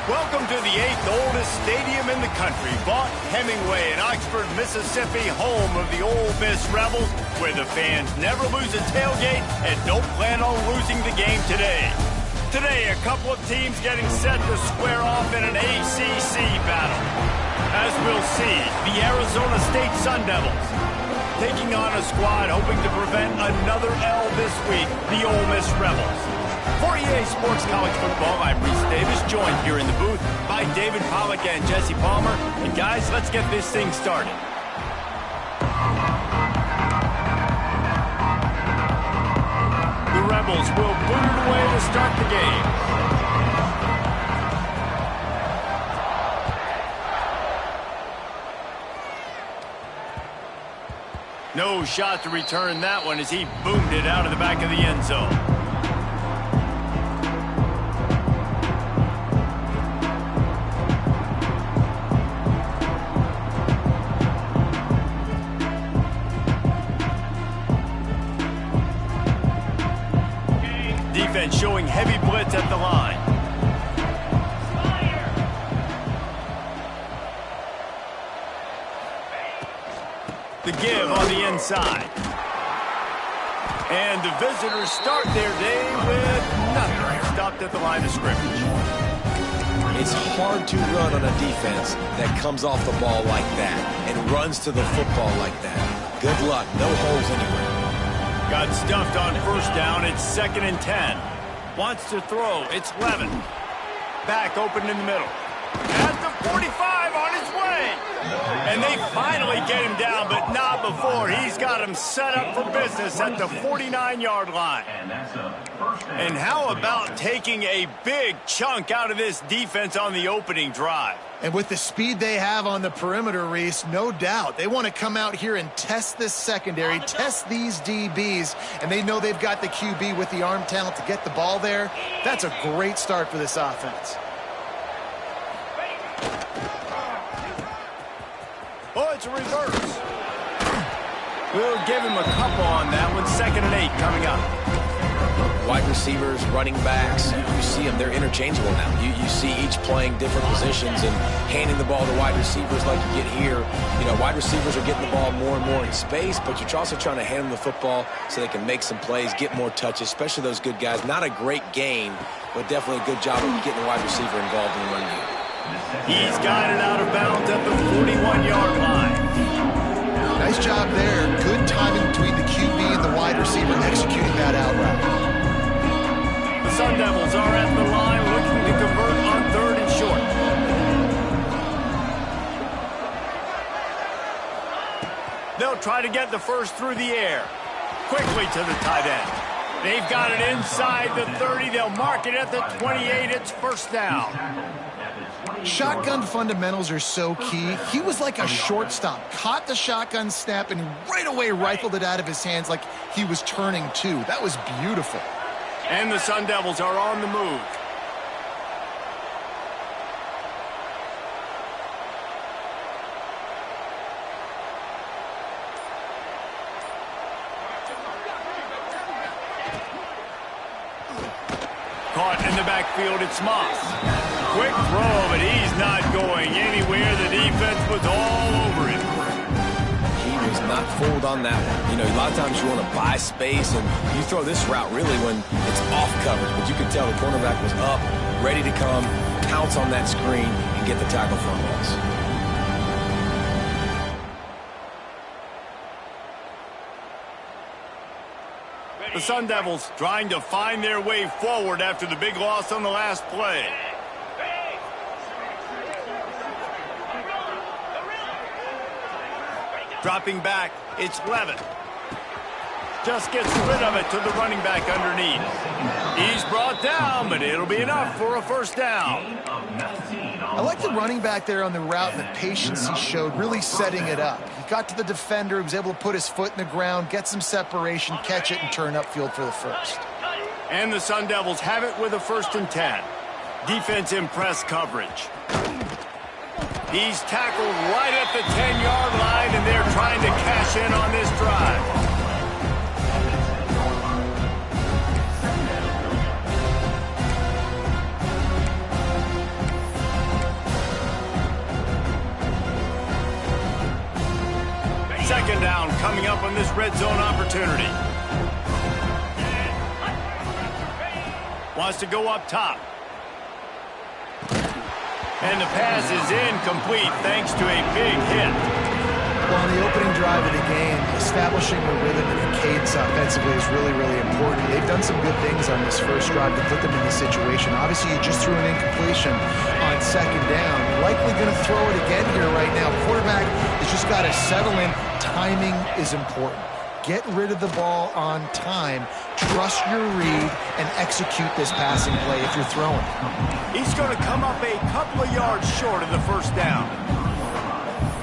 Welcome to the 8th oldest stadium in the country, Vaught Hemingway in Oxford, Mississippi, home of the Ole Miss Rebels, where the fans never lose a tailgate and don't plan on losing the game today. Today, a couple of teams getting set to square off in an ACC battle. As we'll see, the Arizona State Sun Devils taking on a squad hoping to prevent another L this week, the Ole Miss Rebels. For EA Sports College Football, I'm Reese Davis, joined here in the booth by David Pollack and Jesse Palmer. And guys, let's get this thing started. The Rebels will boot it away to start the game. No shot to return that one as he boomed it out of the back of the end zone. Defense showing heavy blitz at the line. The give on the inside. And the visitors start their day with nothing. Stopped at the line of scrimmage. It's hard to run on a defense that comes off the ball like that and runs to the football like that. Good luck. No holes anywhere. Got stuffed on first down. It's 2nd and 10. Wants to throw. It's Levin. Back open in the middle. At the 45 on his way. And they finally get him down, but not before. He's got him set up for business at the 49-yard line. And how about taking a big chunk out of this defense on the opening drive? And with the speed they have on the perimeter, Reese, no doubt, they want to come out here and test this secondary, test these DBs, and they know they've got the QB with the arm talent to get the ball there. That's a great start for this offense. Oh, it's a reverse. We'll give him a couple on that one. 2nd and 8 coming up. Wide receivers, running backs, you see them, they're interchangeable now. You see each playing different positions and handing the ball to wide receivers like you get here. You know, wide receivers are getting the ball more and more in space, but you're also trying to hand them the football so they can make some plays, get more touches, especially those good guys. Not a great game, but definitely a good job of getting the wide receiver involved in the run game. He's got it out of bounds at the 41-yard line. Nice job there. Good timing between the QB and the wide receiver executing that out route. The Sun Devils are at the line looking to convert on 3rd and short. They'll try to get the first through the air. Quickly to the tight end. They've got it inside the 30. They'll mark it at the 28. It's first down. Shotgun fundamentals are so key. He was like a shortstop. Caught the shotgun snap and right away rifled it out of his hands like he was turning two. That was beautiful. And the Sun Devils are on the move. Caught in the backfield, it's Moss. Quick throw, but he's not going anywhere. The defense was all over him. He was not fooled on that one. You know, a lot of times you want to buy space, and you throw this route really when it's off coverage. But you can tell the cornerback was up, ready to come, pounce on that screen, and get the tackle for a loss. The Sun Devils trying to find their way forward after the big loss on the last play. Dropping back, it's Levin. Just gets rid of it to the running back underneath. He's brought down, but it'll be enough for a first down. I like the running back there on the route and the patience he showed, really setting it up. He got to the defender, he was able to put his foot in the ground, get some separation, catch it, and turn upfield for the first. And the Sun Devils have it with a 1st and 10. Defense in press coverage. He's tackled right at the 10-yard line, and they're trying to cash in on this drive. Second down coming up on this red zone opportunity. Wants to go up top. And the pass is incomplete thanks to a big hit. Well, on the opening drive of the game, establishing a rhythm and a cadence offensively is really, really important. They've done some good things on this first drive to put them in this situation. Obviously, you just threw an incompletion on second down. You're likely going to throw it again here right now. Quarterback has just got to settle in. Timing is important. Get rid of the ball on time. Trust your read and execute this passing play if you're throwing. He's going to come up a couple of yards short of the first down.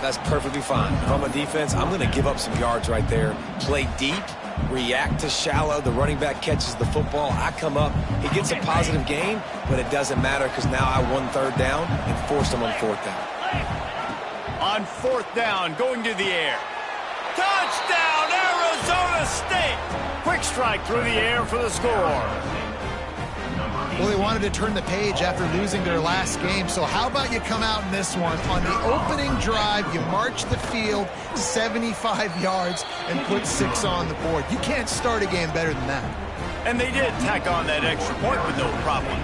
That's perfectly fine. If I'm a defense, I'm going to give up some yards right there. Play deep, react to shallow. The running back catches the football. I come up. He gets a positive gain, but it doesn't matter because now I won third down and forced him on fourth down. On fourth down, going to the air. Touchdown, Arizona State! Quick strike through the air for the score. Well, they wanted to turn the page after losing their last game, so how about you come out in this one? On the opening drive, you march the field 75 yards and put 6 on the board. You can't start a game better than that. And they did tack on that extra point with no problem.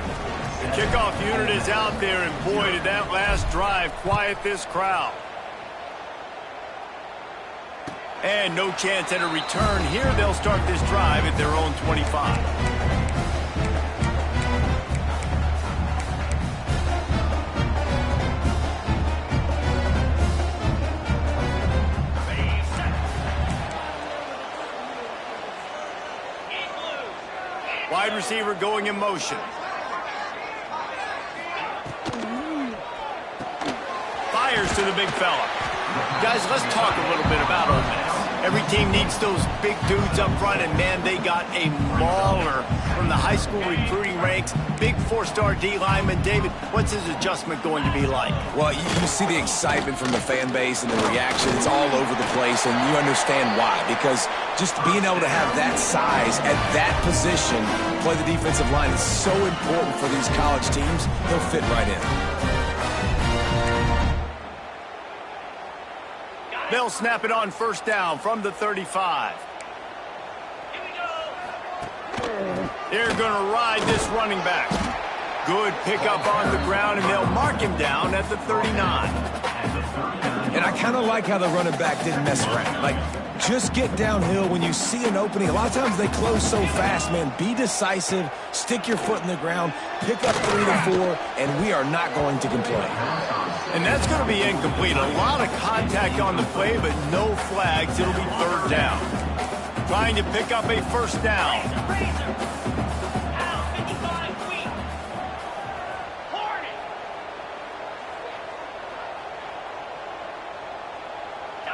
The kickoff unit is out there, and boy, did that last drive quiet this crowd. And no chance at a return here. They'll start this drive at their own 25. Wide receiver going in motion. Fires to the big fella. Guys, let's talk a little bit about Ole Miss. Every team needs those big dudes up front, and man, they got a mauler from the high school recruiting ranks. Big 4-star D lineman. David, what's his adjustment going to be like? Well, you see the excitement from the fan base and the reaction. It's all over the place, and you understand why. Because just being able to have that size at that position, play the defensive line, is so important for these college teams. He'll fit right in. They'll snap it on first down from the 35. They're going to ride this running back. Good pickup on the ground, and they'll mark him down at the 39. And I kind of like how the running back didn't mess around. Like, just get downhill when you see an opening. A lot of times they close so fast, man. Be decisive, stick your foot in the ground, pick up 3 to 4, and we are not going to complain. And that's going to be incomplete. A lot of contact on the play, but no flags. It'll be third down. Trying to pick up a first down.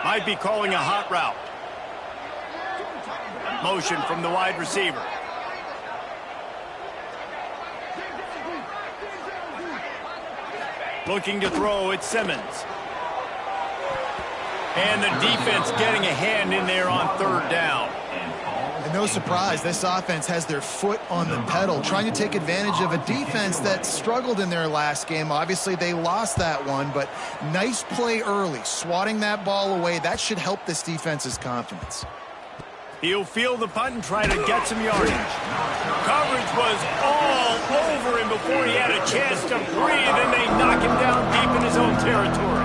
Might be calling a hot route. Motion from the wide receiver. Looking to throw, it's Simmons. And the defense getting a hand in there on third down. And no surprise, this offense has their foot on the pedal, trying to take advantage of a defense that struggled in their last game. Obviously, they lost that one, but nice play early, swatting that ball away. That should help this defense's confidence. He'll field the punt and try to get some yardage. Coverage was all over him before he had a chance to breathe, and they knock him down deep in his own territory.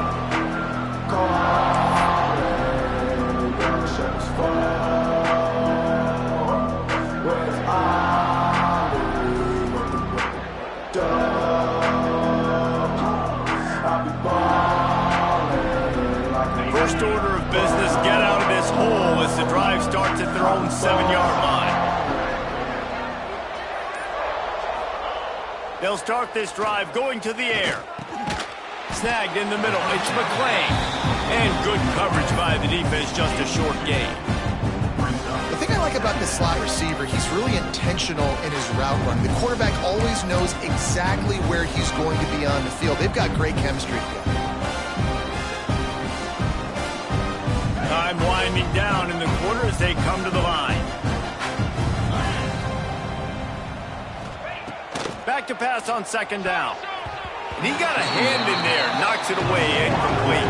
First order of business, get out of this hole as the drive starts at their own 7-yard line. They'll start this drive going to the air. Snagged in the middle, it's McClain. And good coverage by the defense, just a short gain. The thing I like about this slot receiver, he's really intentional in his route run. The quarterback always knows exactly where he's going to be on the field. They've got great chemistry together. Time winding down in the quarter as they come to the line. Back to pass on second down. And he got a hand in there, knocks it away, incomplete.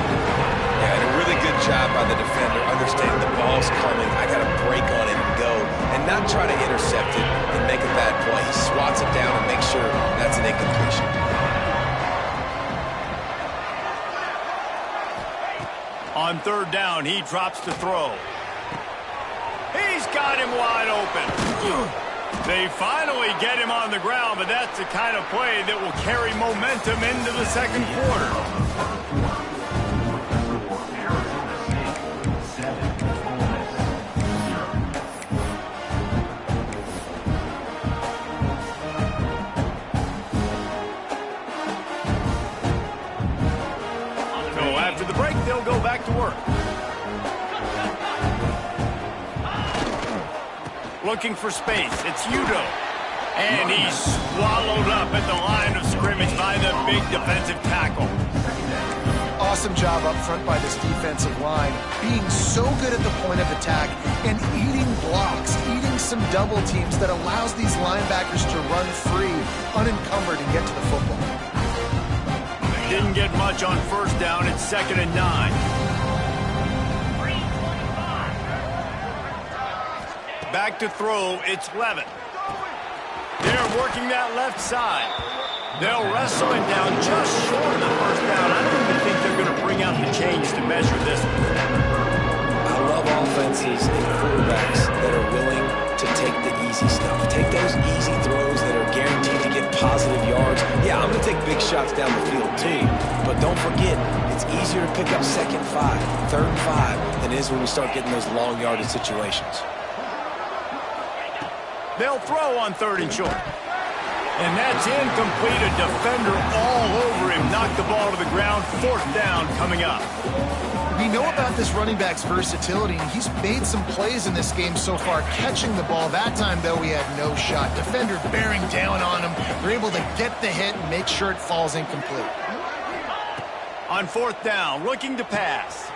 Yeah, and a really good job by the defender, understanding the ball's coming. I got to break on it and go, and not try to intercept it and make a bad play. He swats it down and makes sure that's an incompletion. On third down, he drops to throw. He's got him wide open. They finally get him on the ground, but that's the kind of play that will carry momentum into the second quarter. So after the break, they'll go back to work. Looking for space. It's Udo. And he's swallowed up at the line of scrimmage by the big defensive tackle. Awesome job up front by this defensive line, being so good at the point of attack and eating blocks, eating some double teams that allows these linebackers to run free, unencumbered, and get to the football. Didn't get much on first down. It's 2nd and 9. Back to throw, it's Levin. They're working that left side. They'll wrestle it down just short of the first down. I don't even think they're going to bring out the chains to measure this one. I love offenses and quarterbacks that are willing to take the easy stuff. Take those easy throws that are guaranteed to get positive yards. Yeah, I'm going to take big shots down the field too. But don't forget, it's easier to pick up 2nd and 5, 3rd and 5 than it is when we start getting those long yardage situations. They'll throw on 3rd and short. And that's incomplete. A defender all over him. Knocked the ball to the ground. 4th down coming up. We know about this running back's versatility, and he's made some plays in this game so far, catching the ball. That time, though, he had no shot. Defender bearing down on him. They're able to get the hit and make sure it falls incomplete. On 4th down, looking to pass.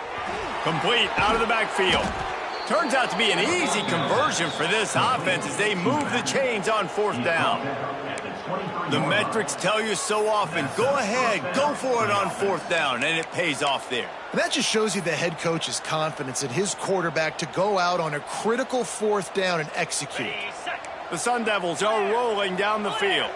Complete out of the backfield. Turns out to be an easy conversion for this offense as they move the chains on 4th down. The metrics tell you so often, go ahead, go for it on 4th down, and it pays off there. And that just shows you the head coach's confidence in his quarterback to go out on a critical 4th down and execute. The Sun Devils are rolling down the field.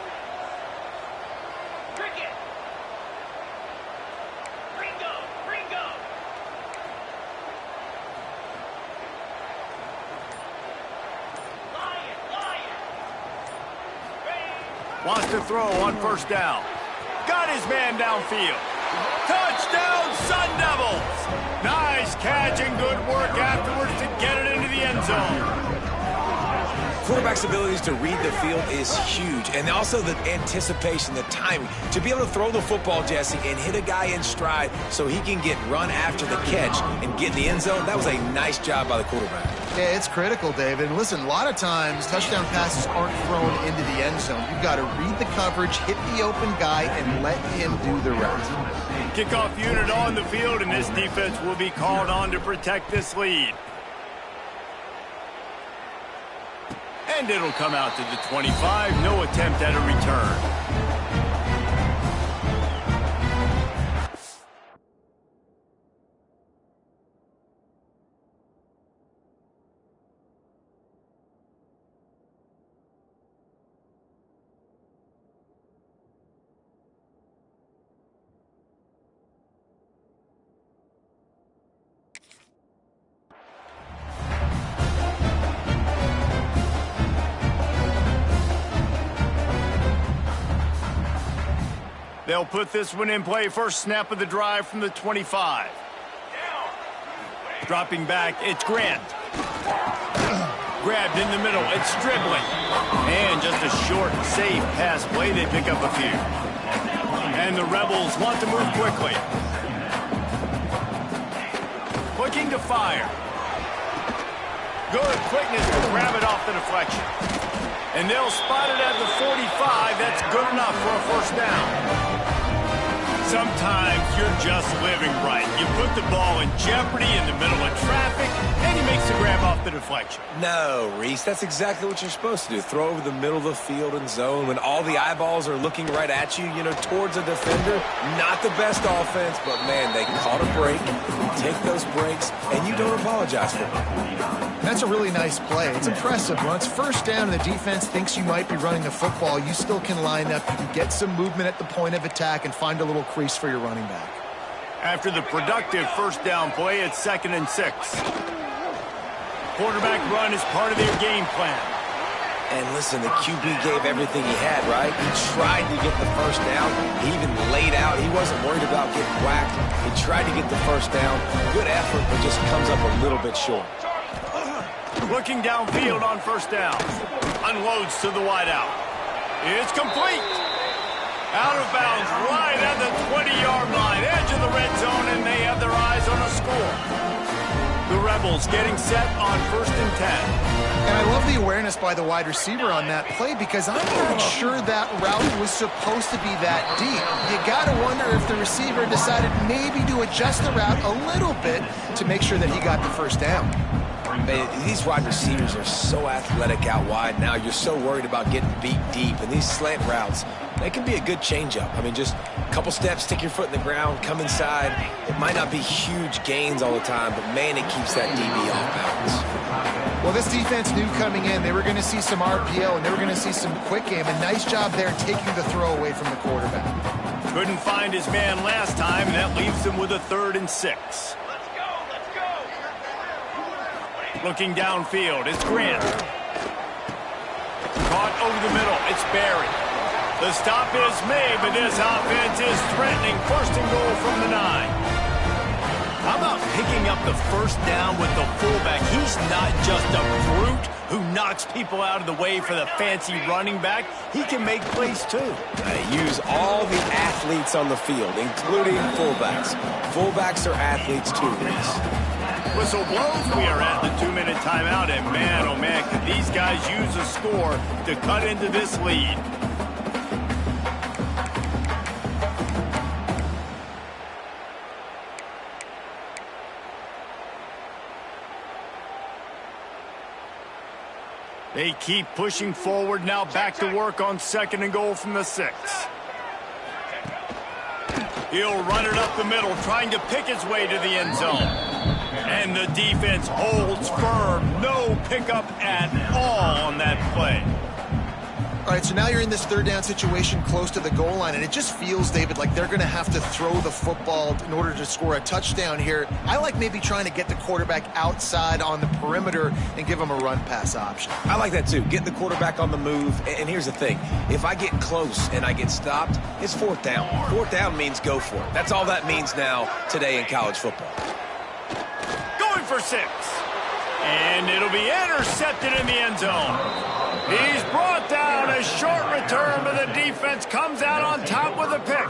Wants to throw on 1st down. Got his man downfield. Touchdown, Sun Devils! Nice catch and good work afterwards to get it into the end zone. Quarterback's abilities to read the field is huge, and also the anticipation, the timing. To be able to throw the football, Jesse, and hit a guy in stride so he can get run after the catch and get in the end zone, that was a nice job by the quarterback. Yeah, it's critical, David. And listen, a lot of times touchdown passes aren't thrown into the end zone. You've got to read the coverage, hit the open guy, and let him do the rest. Kickoff unit on the field, and this defense will be called on to protect this lead. And it'll come out to the 25. No attempt at a return. They'll put this one in play. First snap of the drive from the 25. Dropping back, it's Grant. Grabbed in the middle, it's Stribling. And just a short, safe pass play. They pick up a few. And the Rebels want to move quickly. Looking to fire. Good quickness to grab it off the deflection. And they'll spot it at the 45. That's good enough for a 1st down. Sometimes you're just living right. You put the ball in jeopardy in the middle of traffic, and he makes the grab off the deflection. No, Reese, that's exactly what you're supposed to do. Throw over the middle of the field and zone when all the eyeballs are looking right at you, towards a defender. Not the best offense, but, man, they caught a break. You take those breaks, and you don't apologize for it. That's a really nice play. It's impressive. When it's first down and the defense thinks you might be running the football, you still can line up. You can get some movement at the point of attack and find a little crease for your running back. After the productive first down play, it's 2nd and 6. Quarterback run is part of their game plan. And listen, the QB gave everything he had, right? He tried to get the first down. He even laid out. He wasn't worried about getting whacked. He tried to get the first down. Good effort, but just comes up a little bit short. Looking downfield on first down. Unloads to the wideout. It's complete. Out of bounds right at the 20-yard line. Edge of the red zone, and they have their eyes on a score. The Rebels getting set on 1st and 10. And I love the awareness by the wide receiver on that play because I'm not sure that route was supposed to be that deep. You got to wonder if the receiver decided maybe to adjust the route a little bit to make sure that he got the first down. These wide receivers are so athletic out wide now. You're so worried about getting beat deep. And these slant routes, they can be a good changeup. I mean, just a couple steps, stick your foot in the ground, come inside. It might not be huge gains all the time, but, man, it keeps that DB off balance. Well, this defense knew coming in they were going to see some RPO and they were going to see some quick game. A nice job there taking the throw away from the quarterback. Couldn't find his man last time, and that leaves him with a 3rd and 6. Looking downfield, it's Grant. Caught over the middle, it's Barry. The stop is made, but this offense is threatening. 1st and goal from the 9. How about picking up the first down with the fullback? He's not just a brute who knocks people out of the way for the fancy running back. He can make plays, too. Use all the athletes on the field, including fullbacks. Fullbacks are athletes, too, Reese. Whistle blows. We are at the 2-minute timeout, and man, oh man, could these guys use a score to cut into this lead. They keep pushing forward, now back to work on 2nd and goal from the 6. He'll run it up the middle, trying to pick his way to the end zone. And the defense holds firm. No pickup at all on that play. All right, so now you're in this 3rd down situation close to the goal line, and it just feels, David, like they're going to have to throw the football in order to score a touchdown here. I like maybe trying to get the quarterback outside on the perimeter and give him a run-pass option. I like that, too. Get the quarterback on the move. And here's the thing. If I get close and I get stopped, it's 4th down. 4th down means go for it. That's all that means now today in college football. Going for 6. And it'll be intercepted in the end zone. He's brought down. A short return, but the defense comes out on top with a pick.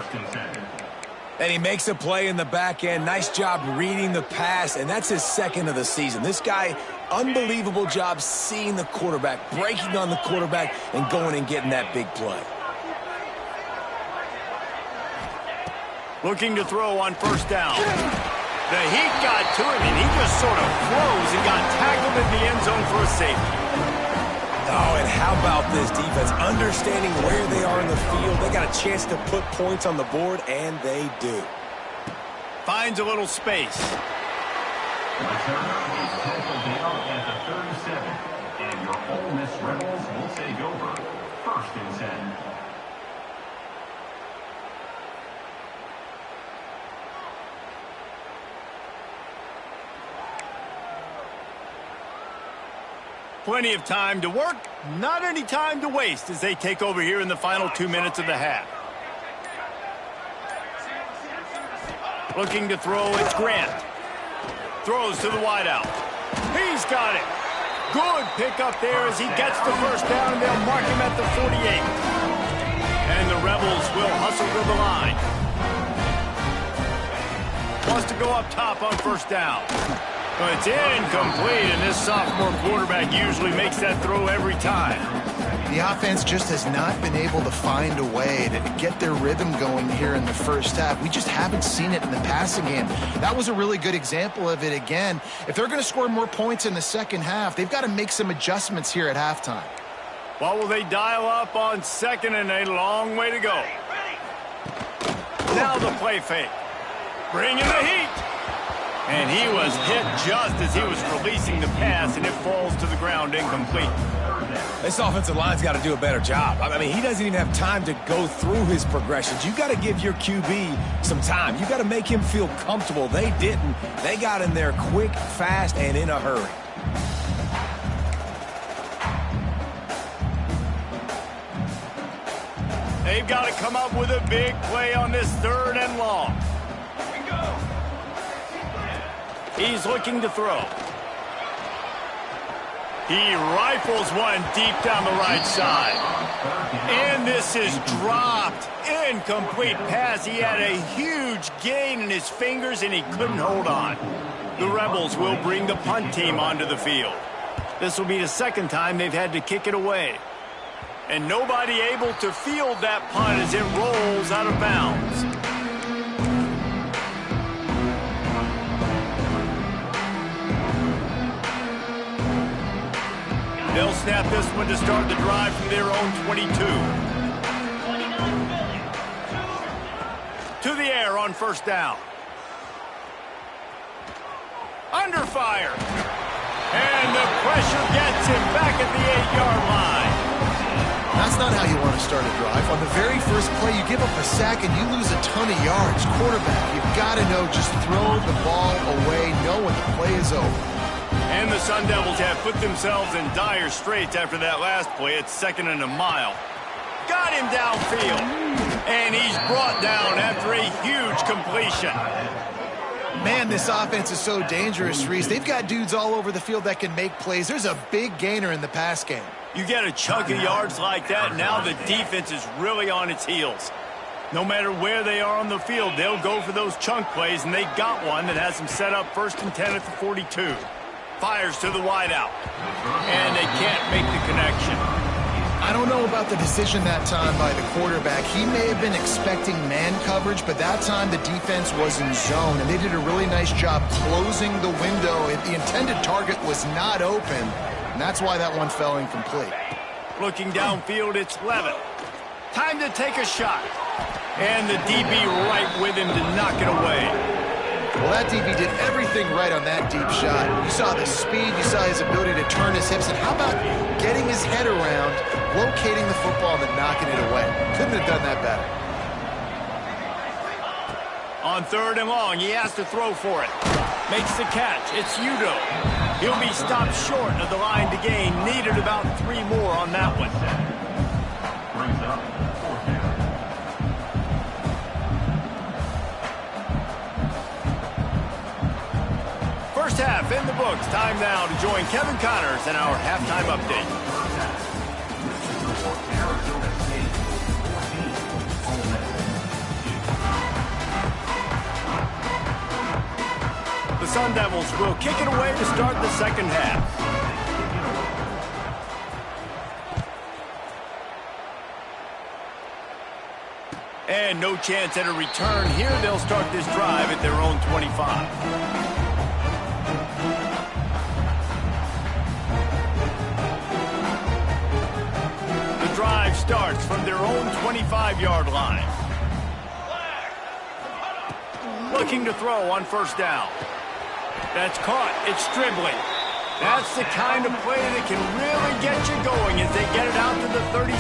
And he makes a play in the back end. Nice job reading the pass, and that's his 2nd of the season. This guy, unbelievable job seeing the quarterback, breaking on the quarterback, and going and getting that big play. Looking to throw on 1st down. The heat got to him, and he just sort of froze and got tackled in the end zone for a safety. Oh, and how about this defense? Understanding where they are in the field. They got a chance to put points on the board, and they do. Finds a little space. Return is tackled down at the 37, and your Ole Miss Rebels will take over. 1st and 10. Plenty of time to work, not any time to waste as they take over here in the final 2 minutes of the half. Looking to throw, it's Grant. Throws to the wideout. He's got it. Good pickup there as he gets the first down, and they'll mark him at the 48. And the Rebels will hustle to the line. Wants to go up top on 1st down. But it's incomplete, and this sophomore quarterback usually makes that throw every time. The offense just has not been able to find a way to get their rhythm going here in the first half. We just haven't seen it in the passing game. That was a really good example of it again. If they're going to score more points in the second half, they've got to make some adjustments here at halftime. Well, will they dial up on second and a long way to go? Now the play fake. Bringing the heat. And he was hit just as he was releasing the pass, and it falls to the ground incomplete. This offensive line's got to do a better job. I mean, he doesn't even have time to go through his progressions. You got to give your QB some time. You got to make him feel comfortable. They didn't. They got in there quick, fast, and in a hurry. They've got to come up with a big play on this 3rd and long. He's looking to throw. He rifles one deep down the right side. And this is dropped. Incomplete pass. He had a huge gain in his fingers, and he couldn't hold on. The Rebels will bring the punt team onto the field. This will be the second time they've had to kick it away. And nobody able to field that punt as it rolls out of bounds. They'll snap this one to start the drive from their own 22. To the air on 1st down. Under fire. And the pressure gets him back at the 8-yard line. That's not how you want to start a drive. On the very first play, you give up a sack and you lose a ton of yards. Quarterback, you've got to know, just throw the ball away, know when the play is over. And the Sun Devils have put themselves in dire straits after that last play. It's 2nd and a mile. Got him downfield. And he's brought down after a huge completion. Man, this offense is so dangerous, Reese. They've got dudes all over the field that can make plays. There's a big gainer in the pass game. You get a chunk of yards like that, now the defense is really on its heels. No matter where they are on the field, they'll go for those chunk plays, and they got one that has them set up 1st and 10 at the 42. Fires to the wideout, and they can't make the connection. I don't know about the decision that time by the quarterback. He may have been expecting man coverage, but that time the defense was in zone, and they did a really nice job closing the window. The intended target was not open, and that's why that one fell incomplete. Looking downfield, it's Levitt. Time to take a shot. And the DB right with him to knock it away. Well, that DB did everything right on that deep shot. You saw the speed, you saw his ability to turn his hips, and how about getting his head around, locating the football, and then knocking it away? Couldn't have done that better. On 3rd and long, he has to throw for it. Makes the catch. It's Udo. He'll be stopped short of the line to gain. Needed about 3 more on that one. Brings up 4th down. First half in the books. Time now to join Kevin Connors in our halftime update. The Sun Devils will kick it away to start the second half. And no chance at a return here. They'll start this drive at their own 25. Drive starts from their own 25-yard line. Looking to throw on 1st down. That's caught. It's dribbling. That's the kind of play that can really get you going as they get it out to the 36.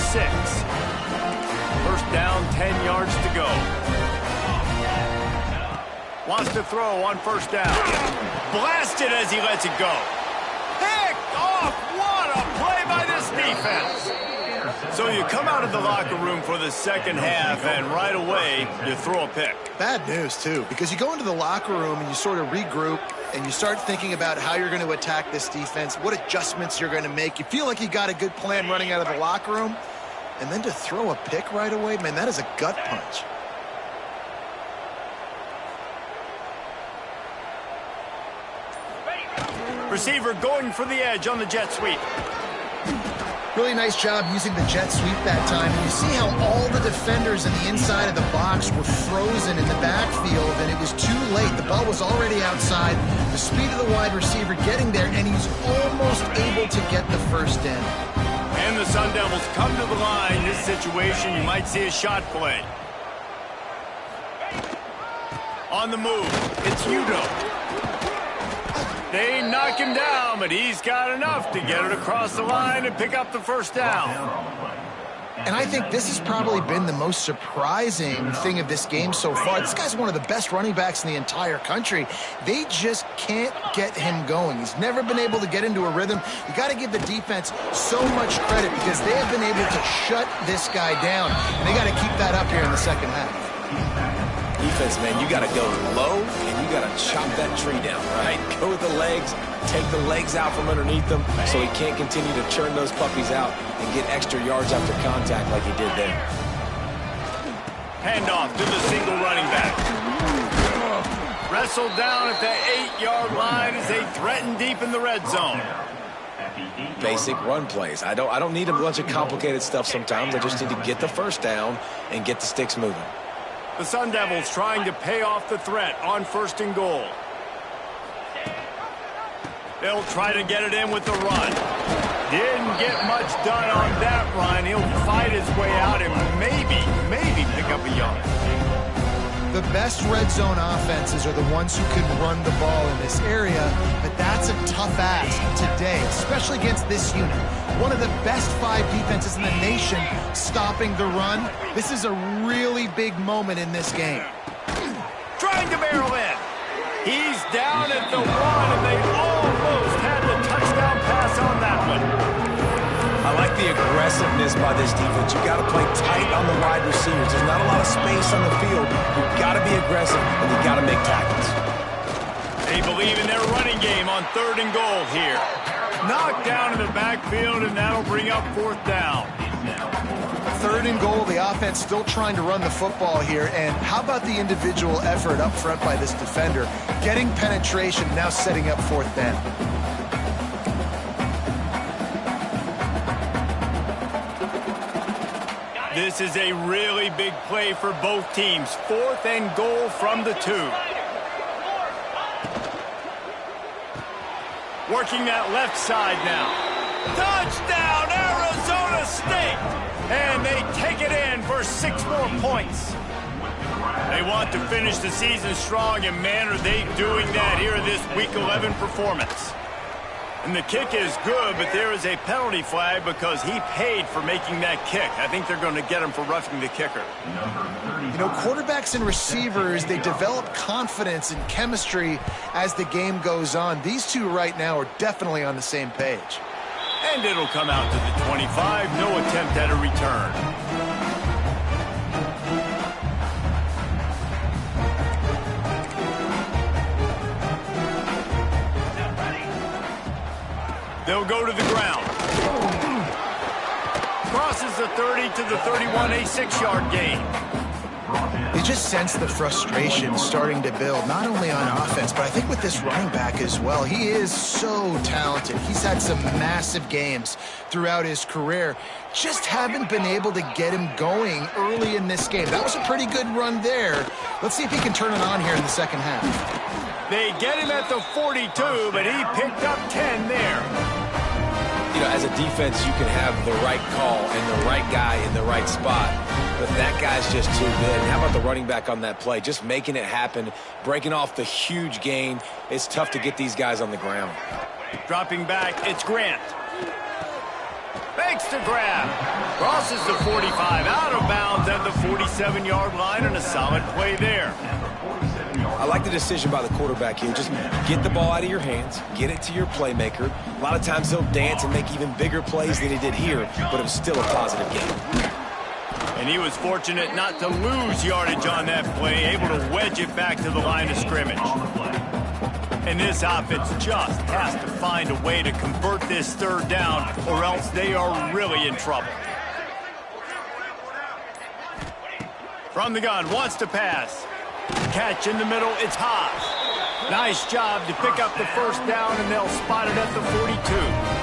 1st down, 10 yards to go. Wants to throw on 1st down. Blasted as he lets it go. Picked off. What a play by this defense. So you come out of the locker room for the second half, and right away, you throw a pick. Bad news, too, because you go into the locker room and you sort of regroup, and you start thinking about how you're going to attack this defense, what adjustments you're going to make. You feel like you got a good plan running out of the locker room, and then to throw a pick right away, man, that is a gut punch. Receiver going for the edge on the jet sweep. Really nice job using the jet sweep that time. And you see how all the defenders in the inside of the box were frozen in the backfield, and it was too late. The ball was already outside. The speed of the wide receiver getting there, and he's almost able to get the first in. And the Sun Devils come to the line. This situation, you might see a shot play. On the move, it's Udo. They knock him down, but he's got enough to get it across the line and pick up the first down. And I think this has probably been the most surprising thing of this game so far. This guy's one of the best running backs in the entire country. They just can't get him going. He's never been able to get into a rhythm. You got to give the defense so much credit because they have been able to shut this guy down. And they got to keep that up here in the second half. Defense, man, you got to go low and you got to chop that tree down, right? Go with the legs, take the legs out from underneath them so he can't continue to churn those puppies out and get extra yards after contact like he did there. Handoff to the single running back. Wrestled down at the 8-yard line as they threaten deep in the red zone. Basic run plays. I don't need a bunch of complicated stuff sometimes. I just need to get the first down and get the sticks moving. The Sun Devils trying to pay off the threat on 1st and goal. They'll try to get it in with the run. Didn't get much done on that run. He'll fight his way out and maybe pick up a yard. The best red zone offenses are the ones who can run the ball in this area, but that's a tough ask today, especially against this unit. One of the best 5 defenses in the nation stopping the run. This is a really big moment in this game. Trying to barrel in. He's down at the 1, and they almost had the touchdown pass on that one. I like the aggressiveness by this defense. You got to play tight on the wide receivers. There's not a lot of space on the field. You've got to be aggressive, and you've got to make tackles. They believe in their running game on 3rd and goal here. Knocked down in the backfield, and that'll bring up 4th down. 3rd and goal, the offense still trying to run the football here. And how about the individual effort up front by this defender? Getting penetration, now setting up 4th down. This is a really big play for both teams. 4th and goal from the 2. Working that left side now. Touchdown, Arizona State! And they take it in for 6 more points. They want to finish the season strong, and man, are they doing that here in this Week 11 performance. And the kick is good, but there is a penalty flag because he paid for making that kick. I think they're going to get him for roughing the kicker. You know, quarterbacks and receivers, they develop confidence and chemistry as the game goes on. These two right now are definitely on the same page. And it'll come out to the 25. No attempt at a return. They'll go to the ground. Crosses the 30 to the 31, a 6-yard gain. You just sense the frustration starting to build, not only on offense, but I think with this running back as well. He is so talented. He's had some massive games throughout his career. Just haven't been able to get him going early in this game. That was a pretty good run there. Let's see if he can turn it on here in the second half. They get him at the 42, but he picked up 10 there. You know, as a defense, you can have the right call and the right guy in the right spot, but that guy's just too good. And how about the running back on that play? Just making it happen, breaking off the huge gain. It's tough to get these guys on the ground. Dropping back, it's Grant. Makes the grab. Crosses the 45, out of bounds at the 47-yard line, and a solid play there. I like the decision by the quarterback here. Just get the ball out of your hands, get it to your playmaker. A lot of times he'll dance and make even bigger plays than he did here, but it was still a positive game. And he was fortunate not to lose yardage on that play, able to wedge it back to the line of scrimmage. And this offense just has to find a way to convert this 3rd down, or else they are really in trouble. From the gun, wants to pass. Catch in the middle, it's Haas. Nice job to pick up the 1st down, and they'll spot it at the 42.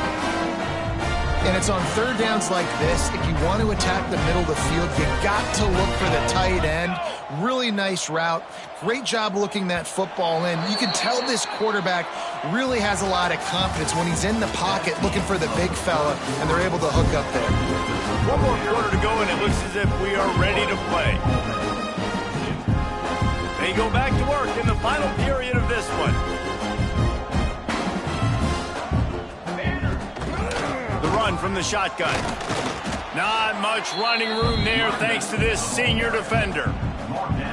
And it's on third downs like this. If you want to attack the middle of the field, you got to look for the tight end. Really nice route. Great job looking that football in. You can tell this quarterback really has a lot of confidence when he's in the pocket looking for the big fella, and they're able to hook up there. One more quarter to go, and it looks as if we are ready to play. They go back to work in the final period of this one. The run from the shotgun. Not much running room there thanks to this senior defender.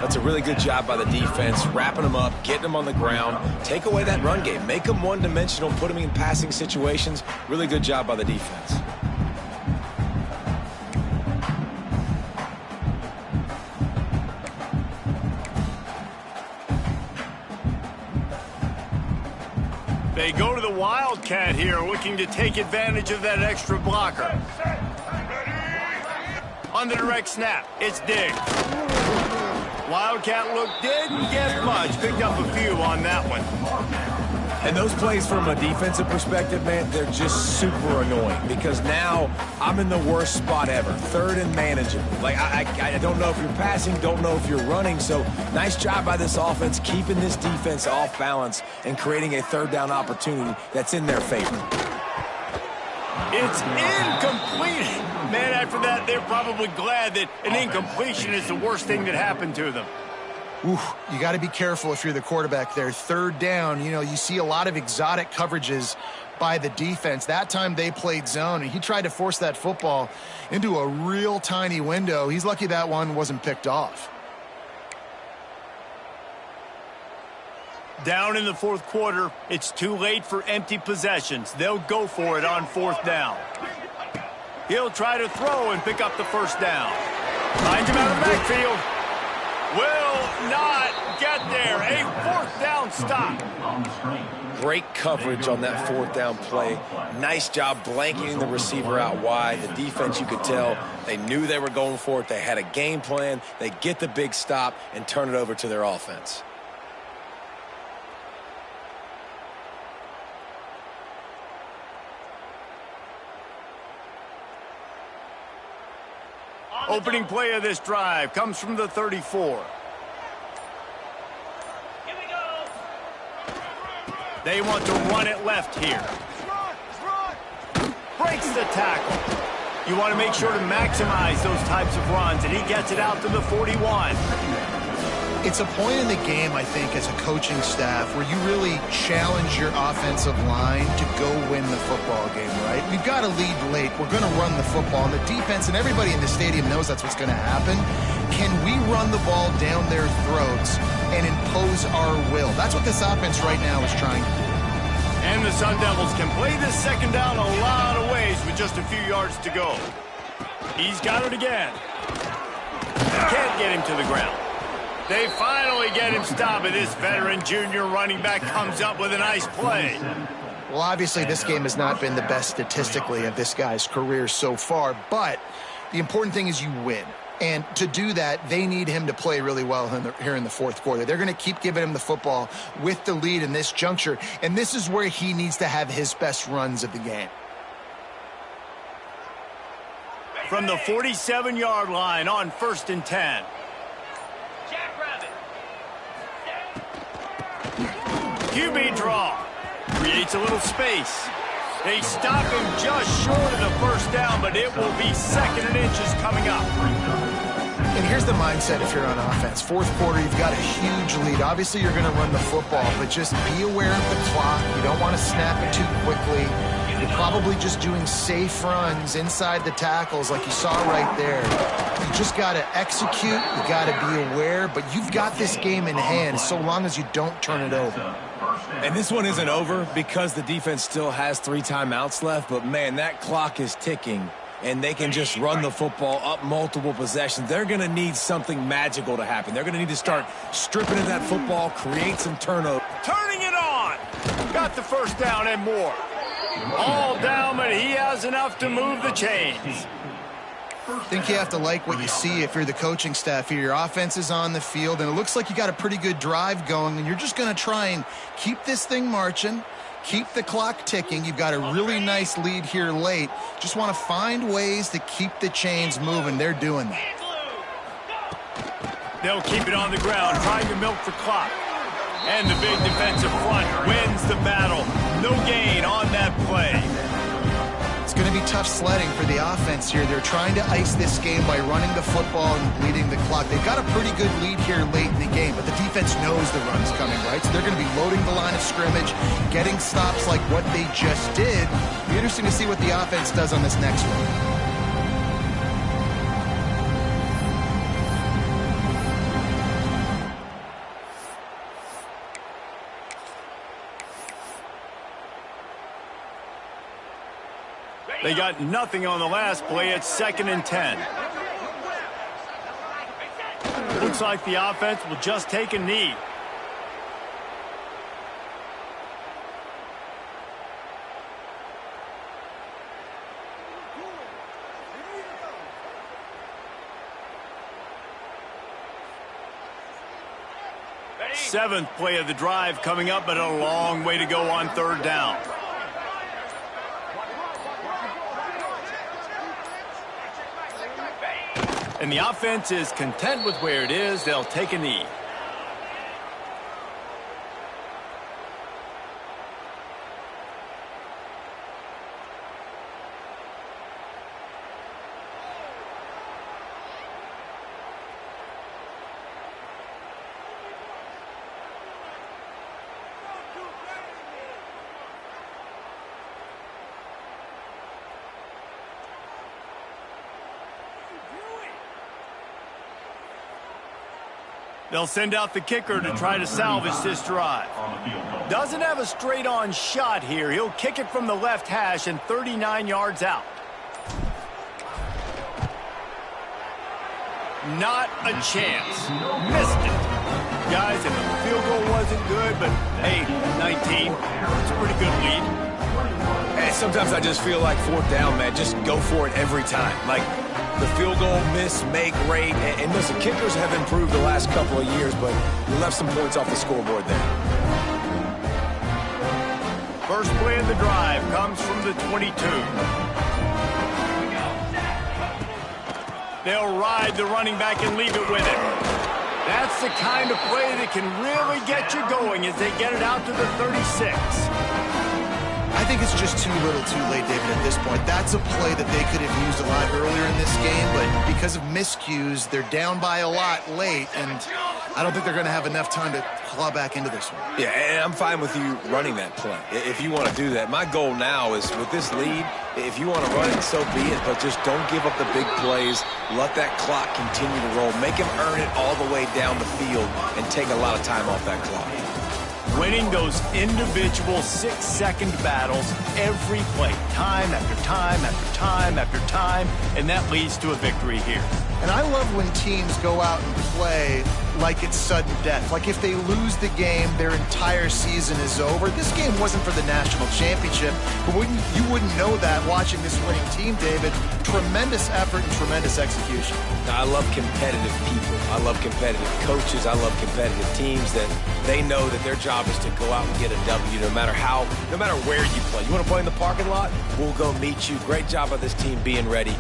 That's a really good job by the defense, wrapping them up, getting them on the ground. Take away that run game. Make them one-dimensional, put them in passing situations. Really good job by the defense. They go to the Wildcat here, looking to take advantage of that extra blocker. On the direct snap, it's Diggs. Wildcat look didn't get much, picked up a few on that one. And those plays from a defensive perspective, man, they're just super annoying because now I'm in the worst spot ever, third and manageable. Like, I don't know if you're passing, don't know if you're running, so nice job by this offense keeping this defense off balance and creating a third down opportunity that's in their favor. It's incomplete. Man, after that, they're probably glad that an incompletion is the worst thing that happened to them. Ooh, you got to be careful if you're the quarterback there. Third down, you see a lot of exotic coverages by the defense. That time they played zone, and he tried to force that football into a real tiny window. He's lucky that one wasn't picked off. Down in the fourth quarter, it's too late for empty possessions. They'll go for it on fourth down. He'll try to throw and pick up the first down. Finds him out of the backfield. Will not get there. A fourth down stop. Great coverage on that fourth down play. Nice job blanketing the receiver out wide. The defense, you could tell, they knew they were going for it. They had a game plan. They get the big stop and turn it over to their offense. Opening play of this drive comes from the 34. Here we go. They want to run it left here. Breaks the tackle. You want to make sure to maximize those types of runs, and he gets it out to the 41. It's a point in the game, I think, as a coaching staff where you really challenge your offensive line to go win the football game, right? We've got to lead late. We're going to run the football. And the defense and everybody in the stadium knows that's what's going to happen. Can we run the ball down their throats and impose our will? That's what this offense right now is trying to do. And the Sun Devils can play this second down a lot of ways with just a few yards to go. He's got it again. Can't get him to the ground. They finally get him stopped, and this veteran junior running back comes up with a nice play. Well, obviously, this game has not been the best statistically of this guy's career so far, but the important thing is you win. And to do that, they need him to play really well here in the fourth quarter. They're going to keep giving him the football with the lead in this juncture, and this is where he needs to have his best runs of the game. From the 47-yard line on 1st and 10. QB draw. Creates a little space. They stop him just short of the first down, but it will be 2nd and inches coming up. And here's the mindset if you're on offense. Fourth quarter, you've got a huge lead. Obviously, you're going to run the football, but just be aware of the clock. You don't want to snap it too quickly. You're probably just doing safe runs inside the tackles like you saw right there. You just got to execute. You got to be aware, but you've got this game in hand so long as you don't turn it over. And this one isn't over because the defense still has 3 timeouts left, but, man, that clock is ticking, and they can just run the football up multiple possessions. They're going to need something magical to happen. They're going to need to start stripping at that football, create some turnover. Turning it on. Got the first down and more. All down, but he has enough to move the chains. I think you have to like what you see if you're the coaching staff here. Your offense is on the field, and it looks like you got a pretty good drive going, and you're just going to try and keep this thing marching, keep the clock ticking. You've got a really nice lead here late. Just want to find ways to keep the chains moving. They're doing that. They'll keep it on the ground, trying to milk the clock. And the big defensive front wins the battle. No gain on that play. It's going to be tough sledding for the offense here. They're trying to ice this game by running the football and bleeding the clock. They've got a pretty good lead here late in the game, but the defense knows the run's coming, right? So they're going to be loading the line of scrimmage, getting stops like what they just did. It'll be interesting to see what the offense does on this next one. They got nothing on the last play. It's 2nd and 10. Looks like the offense will just take a knee. Seventh play of the drive coming up, but a long way to go on 3rd down. And the offense is content with where it is. They'll take a knee. They'll send out the kicker to try to salvage this drive. Doesn't have a straight-on shot here. He'll kick it from the left hash and 39 yards out. Not a chance. Missed it. Guys, if the field goal wasn't good, but hey, 19, it's a pretty good lead. Hey, sometimes I just feel like 4th down, man. Just go for it every time. Like, the field goal, miss, make, rate. And listen, kickers have improved the last couple of years, but you left some points off the scoreboard there. First play of the drive comes from the 22. They'll ride the running back and leave it with it. That's the kind of play that can really get you going as they get it out to the 36. I think it's just too little too late, David, at this point. That's a play that they could have used a lot earlier in this game, but because of miscues, they're down by a lot late, and I don't think they're going to have enough time to claw back into this one. Yeah, and I'm fine with you running that play if you want to do that. My goal now is with this lead, if you want to run it, so be it, but just don't give up the big plays. Let that clock continue to roll. Make him earn it all the way down the field and take a lot of time off that clock. Winning those individual 6-second battles every play, time after time after time after time, and that leads to a victory here. And I love when teams go out and play like it's sudden death. Like if they lose the game, their entire season is over. This game wasn't for the national championship, but you wouldn't know that watching this winning team, David. Tremendous effort and tremendous execution. Now, I love competitive people. I love competitive coaches. I love competitive teams that they know that their job is to go out and get a W no matter where you play. You want to play in the parking lot? We'll go meet you. Great job by this team being ready.